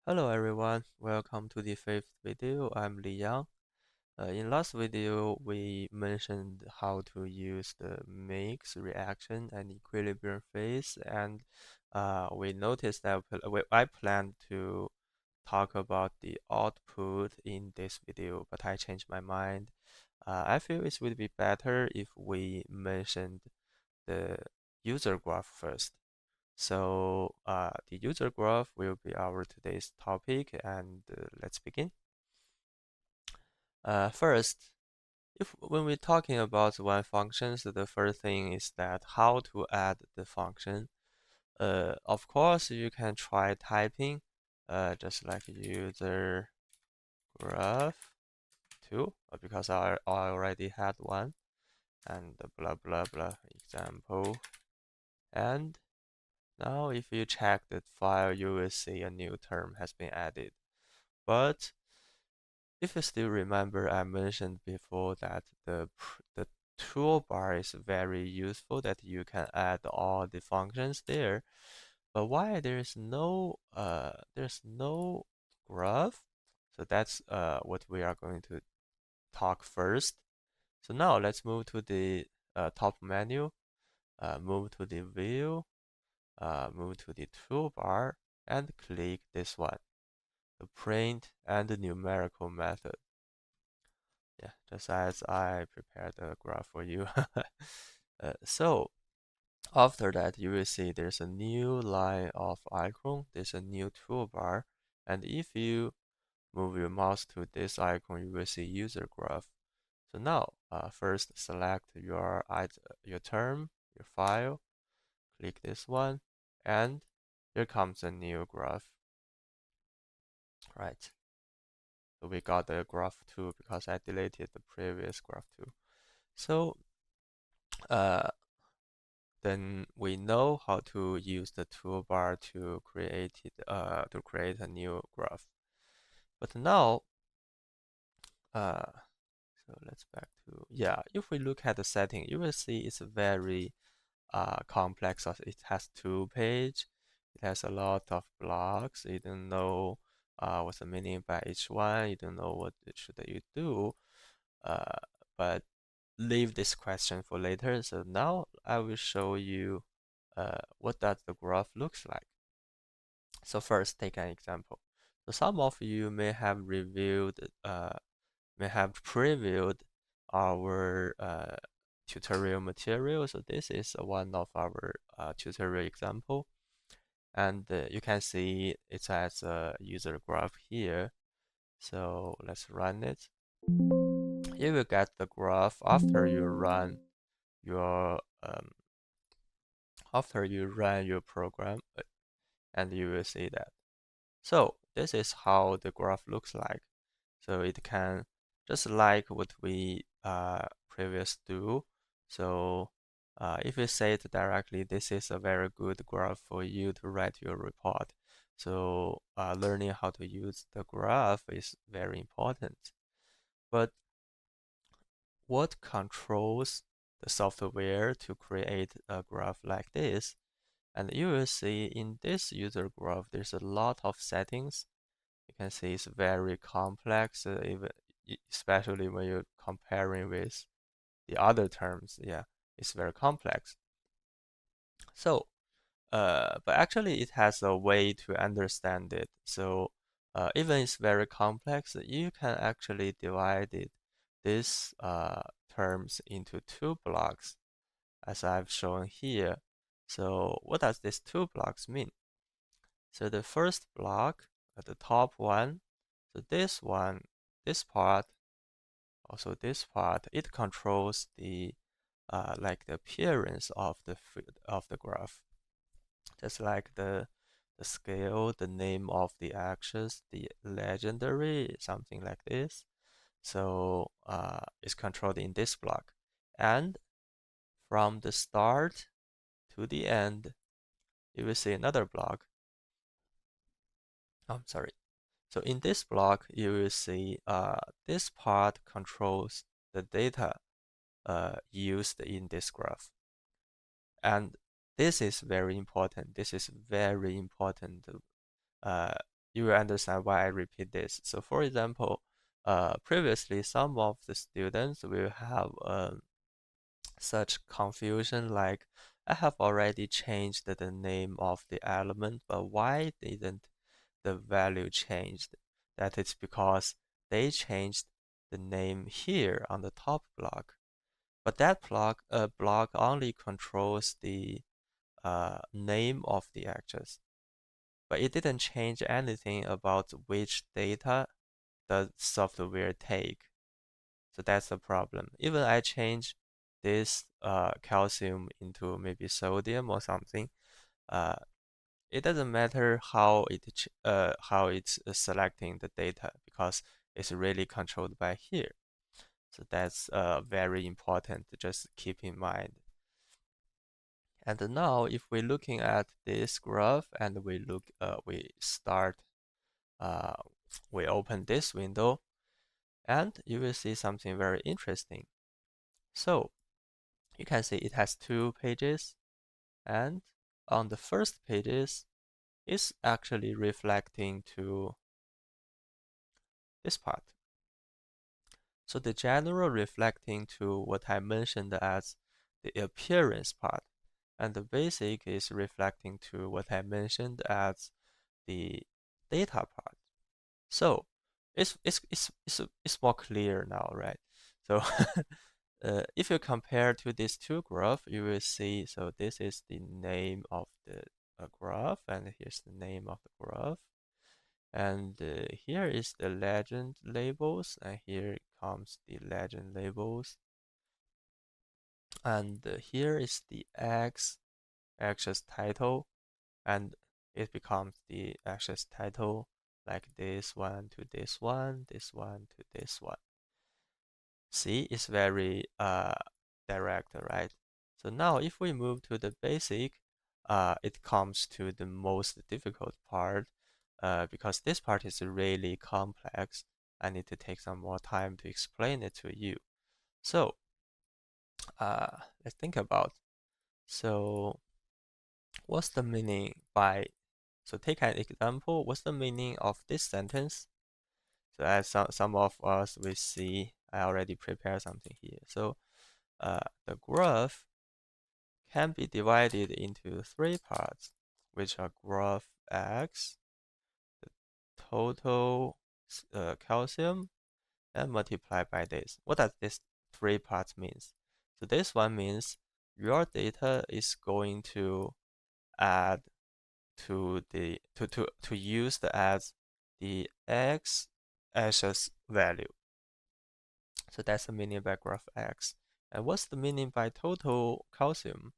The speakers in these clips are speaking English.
Hello everyone, welcome to the fifth video. I'm Li Yang. In last video, we mentioned how to use the mix, reaction, and equilibrium phase, and we noticed that I plan to talk about the output in this video, but I changed my mind. I feel it would be better if we mentioned the user graph first. So the user graph will be our today's topic, and let's begin. First, if when we're talking about one function, so the first thing is that how to add the function. Of course, you can try typing, just like user graph 2, because I already had one, and blah blah blah example. And now, if you check the file, you will see a new term has been added. But if you still remember, I mentioned before that the toolbar is very useful, that you can add all the functions there. But why there's no graph? So that's what we are going to talk first. So now let's move to the top menu, move to the view, move to the toolbar, and click this one, the print and the numerical method. Yeah, just as I prepared a graph for you. So after that, you will see there's a new line of icon, there's a new toolbar, and if you move your mouse to this icon, you will see user graph. So now, first select your term, your file, click this one, and here comes a new graph. Right. So we got the graph 2 because I deleted the previous graph 2. So uh, then we know how to use the toolbar to create a new graph. But now, uh, so let's back to, yeah, if we look at the setting, you will see it's very complex. It has 2 page. It has a lot of blocks. You don't know what's the meaning by each one. You don't know what should you do. Uh, but leave this question for later. So now I will show you what does the graph looks like. So first, take an example. So some of you may have previewed our tutorial material. So this is one of our tutorial example, and you can see it has a user graph here. So let's run it. You will get the graph your after you run your program, and you will see that. So this is how the graph looks like. So it can just like what we previous do. So if you say it directly, this is a very good graph for you to write your report. So learning how to use the graph is very important. But what controls the software to create a graph like this? And you will see in this user graph, there's a lot of settings. You can see it's very complex, especially when you're comparing with the other terms. Yeah, it's very complex. So, but actually, it has a way to understand it. So, even it's very complex, you can actually divide these terms into 2 blocks, as I've shown here. So, what does these 2 blocks mean? So the first block, at the top one, so this one, this part, also this part, it controls the like the appearance of the graph, just like the scale, the name of the axis, the legendary, something like this. So it's controlled in this block, and from the start to the end, you will see another block. I'm sorry. So in this block, you will see this part controls the data used in this graph. And this is very important. This is very important you will understand why I repeat this. So for example, previously some of the students will have such confusion like I have already changed the name of the element, but why didn't the value changed? That is because they changed the name here on the top block. But that block only controls the name of the actors, but it didn't change anything about which data the software take. So that's the problem. Even I change this calcium into maybe sodium or something, uh, it doesn't matter how it's selecting the data because it's really controlled by here. So that's very important to just keep in mind. And now, if we're looking at this graph and we start, uh, we open this window, and you will see something very interesting. So you can see it has 2 pages, and on the first pages, it's actually reflecting to this part. So the general reflecting to what I mentioned as the appearance part, and the basic is reflecting to what I mentioned as the data part. So it's more clear now, right? So if you compare to these two graphs, you will see, so this is the name of the graph, and here's the name of the graph. And here is the legend labels, and here comes the legend labels. And here is the axis title, and it becomes the axis title like this one to this one, this one to this one. See, it's very direct, right? So now if we move to the basic, it comes to the most difficult part because this part is really complex. I need to take some more time to explain it to you. So let's think about. So what's the meaning by, so take an example, what's the meaning of this sentence? So as some of us we see, I already prepared something here. So the graph can be divided into 3 parts, which are graph X, the total calcium, and multiply by this. What does this 3 parts means? So this one means your data is going to add to the to use the as the X axis value. So that's the meaning by graph X. And what's the meaning by total calcium?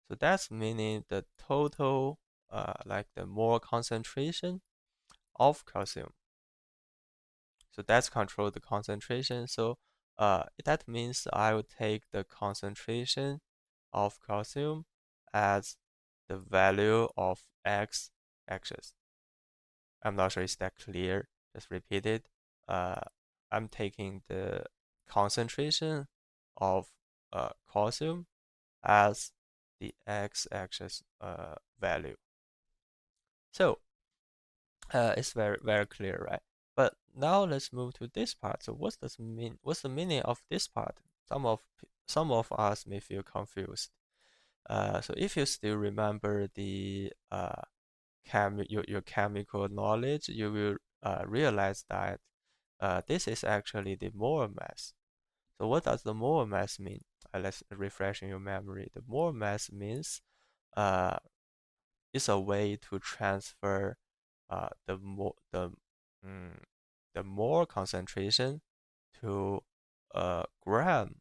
So that's meaning the total, like the more concentration of calcium. So that's control the concentration. So that means I will take the concentration of calcium as the value of X axis. I'm not sure is that clear. Just repeat it. Uh, I'm taking the concentration of calcium as the x-axis value. So it's very clear, right? But now let's move to this part. So what's this mean? What's the meaning of this part? Some of us may feel confused. So if you still remember the your chemical knowledge, you will realize that this is actually the Mohr mass. So what does the Mohr mass mean? Let's refresh in your memory. The Mohr mass means uh, it's a way to transfer uh, the more the mm, the more concentration to gram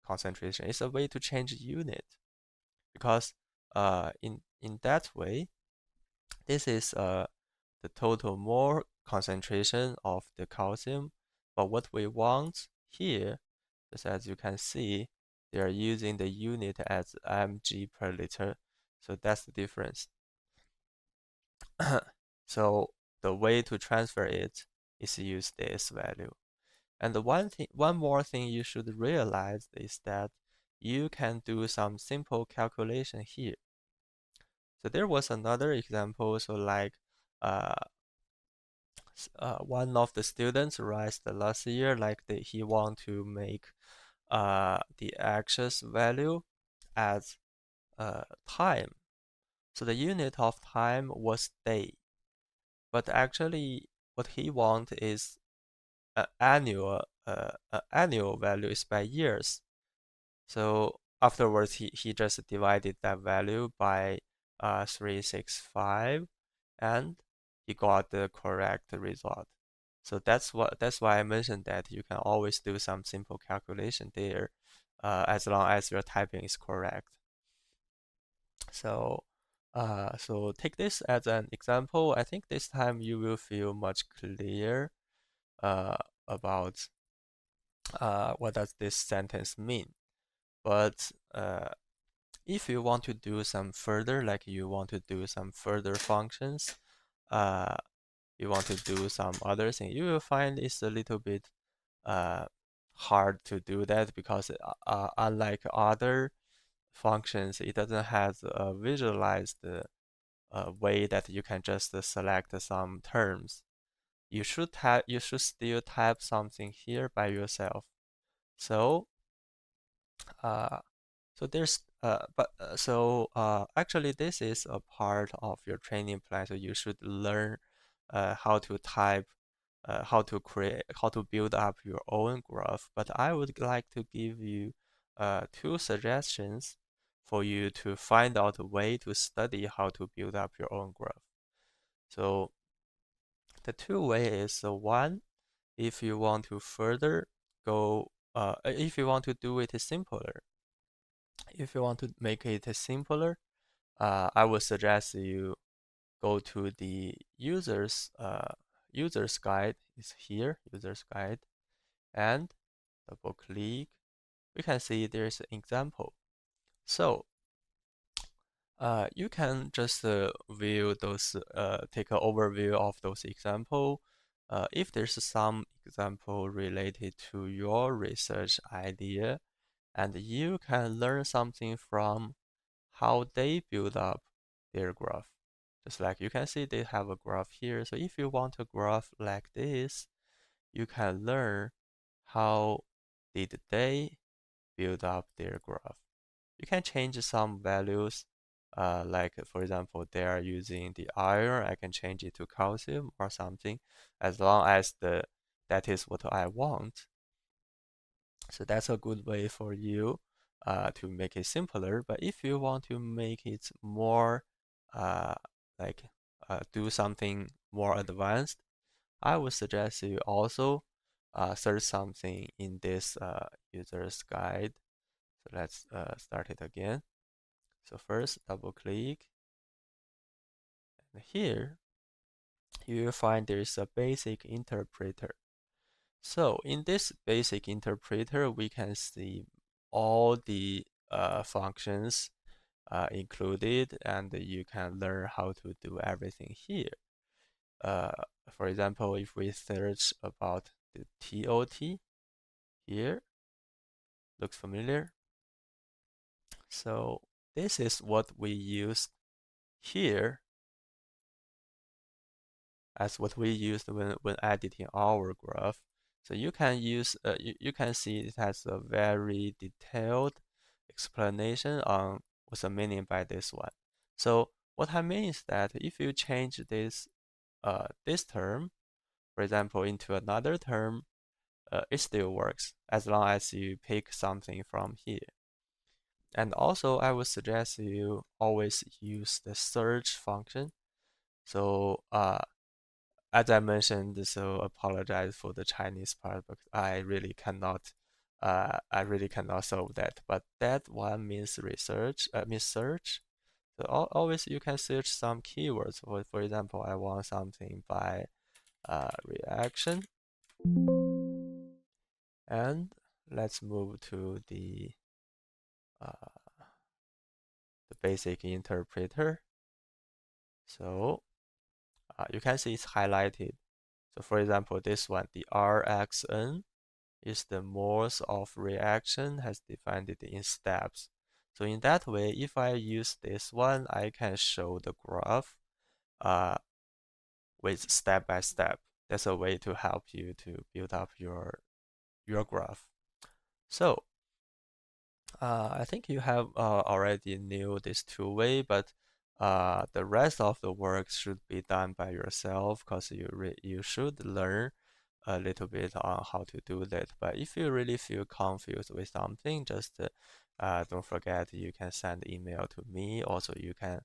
concentration. It's a way to change unit because in that way, this is the total mole concentration of the calcium. But what we want here, just as you can see, they are using the unit as mg per liter. So that's the difference. So the way to transfer it is use this value. And the one more thing you should realize is that you can do some simple calculation here. So there was another example, so like one of the students raised last year, like he want to make the axis value as time. So the unit of time was day, but actually what he want is annual value is by years. So afterwards, he just divided that value by 365, and he got the correct result. So that's why I mentioned that you can always do some simple calculation there, as long as your typing is correct. So so take this as an example. I think this time you will feel much clearer uh, about what does this sentence mean. But if you want to do some further, like you want to do some further functions, uh, you want to do some other thing, you will find it's a little bit uh, hard to do that because unlike other functions, it doesn't have a visualized way that you can just select some terms. You should still type something here by yourself. So uh, so there's actually this is a part of your training plan. So you should learn how to type, how to create, how to build up your own graph. But I would like to give you two suggestions for you to find out a way to study how to build up your own graph. So the two way is one, if you want to further go, if you want to do it simpler, if you want to make it simpler, I would suggest you go to the users guide is here, users guide, and double click. We can see there's an example. So you can just view those, take an overview of those example. If there's some example related to your research idea, and you can learn something from how they build up their graph. Just like you can see they have a graph here. So if you want a graph like this, you can learn how did they build up their graph. You can change some values, like for example, they are using the iron, I can change it to calcium or something, as long as that is what I want. So that's a good way for you to make it simpler. But if you want to make it more uh, like do something more advanced, I would suggest you also search something in this user's guide. So let's start it again. So first, double click, and here you will find there is a basic interpreter. So in this basic interpreter, we can see all the functions included, and you can learn how to do everything here. Uh, for example, if we search about the TOT here, looks familiar. So this is what we use here as what we used when editing our graph. So you can use you can see it has a very detailed explanation on what's the meaning by this one. So what I mean is that if you change this term, for example, into another term, it still works as long as you pick something from here. And also, I would suggest you always use the search function. So as I mentioned, so apologize for the Chinese part, but I really cannot solve that. But that one means research, means search. So always you can search some keywords. For example, I want something by reaction, and let's move to uh, the basic interpreter. So you can see it's highlighted. So for example, this one, the RxN is the modes of reaction has defined it in steps. So in that way, if I use this one, I can show the graph uh, with step by step. that's a way to help you to build up your graph. So I think you have already knew this two-way, but the rest of the work should be done by yourself because you should learn a little bit on how to do that. But if you really feel confused with something, just don't forget you can send email to me. Also, you can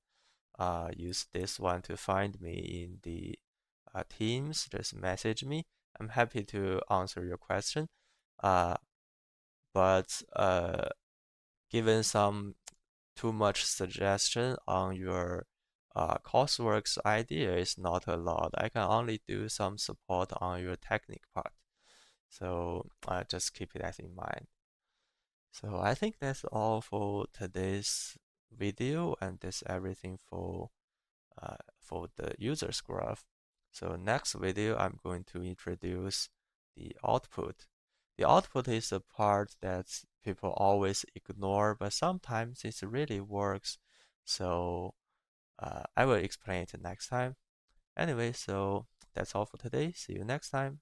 use this one to find me in the Teams. Just message me. I'm happy to answer your question. Uh, but given some too much suggestion on your coursework's idea is not allowed. I can only do some support on your technique part. So just keep that in mind. So I think that's all for today's video, and that's everything for the user's graph. So next video, I'm going to introduce the output. The output is the part that people always ignore, but sometimes it really works. So I will explain it next time. Anyway, so that's all for today. See you next time.